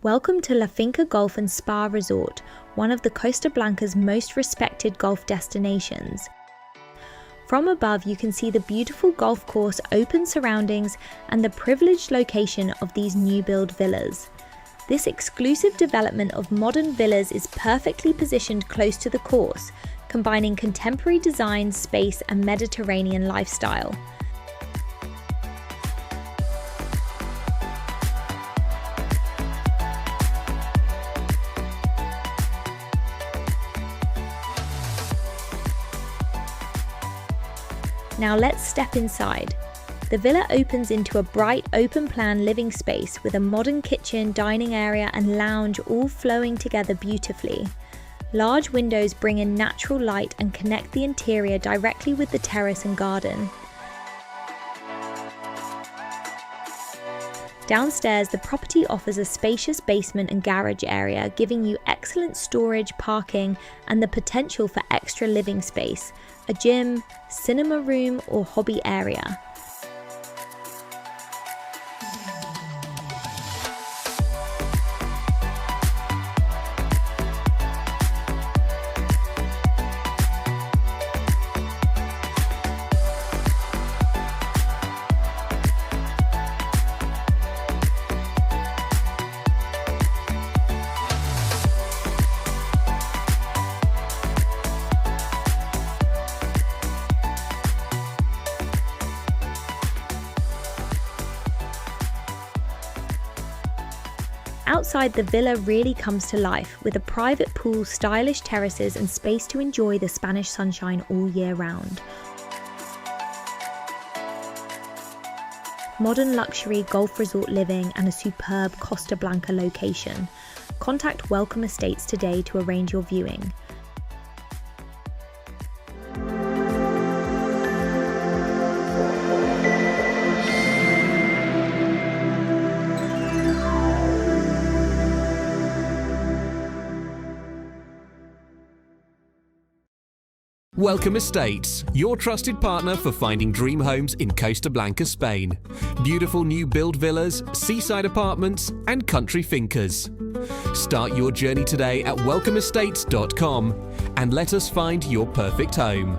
Welcome to La Finca Golf and Spa Resort, one of the Costa Blanca's most respected golf destinations. From above, you can see the beautiful golf course, open surroundings, and the privileged location of these new build villas. This exclusive development of modern villas is perfectly positioned close to the course, combining contemporary design, space, and Mediterranean lifestyle. Now let's step inside. The villa opens into a bright, open-plan living space with a modern kitchen, dining area and lounge all flowing together beautifully. Large windows bring in natural light and connect the interior directly with the terrace and garden. Downstairs, the property offers a spacious basement and garage area, giving you excellent storage, parking, and the potential for extra living space, a gym, cinema room, or hobby area. Outside, the villa really comes to life, with a private pool, stylish terraces and space to enjoy the Spanish sunshine all year round. Modern luxury golf resort living and a superb Costa Blanca location. Contact Welcome Estates today to arrange your viewing. Welcome Estates, your trusted partner for finding dream homes in Costa Blanca, Spain. Beautiful new build villas, seaside apartments and country fincas. Start your journey today at welcomeestates.com and let us find your perfect home.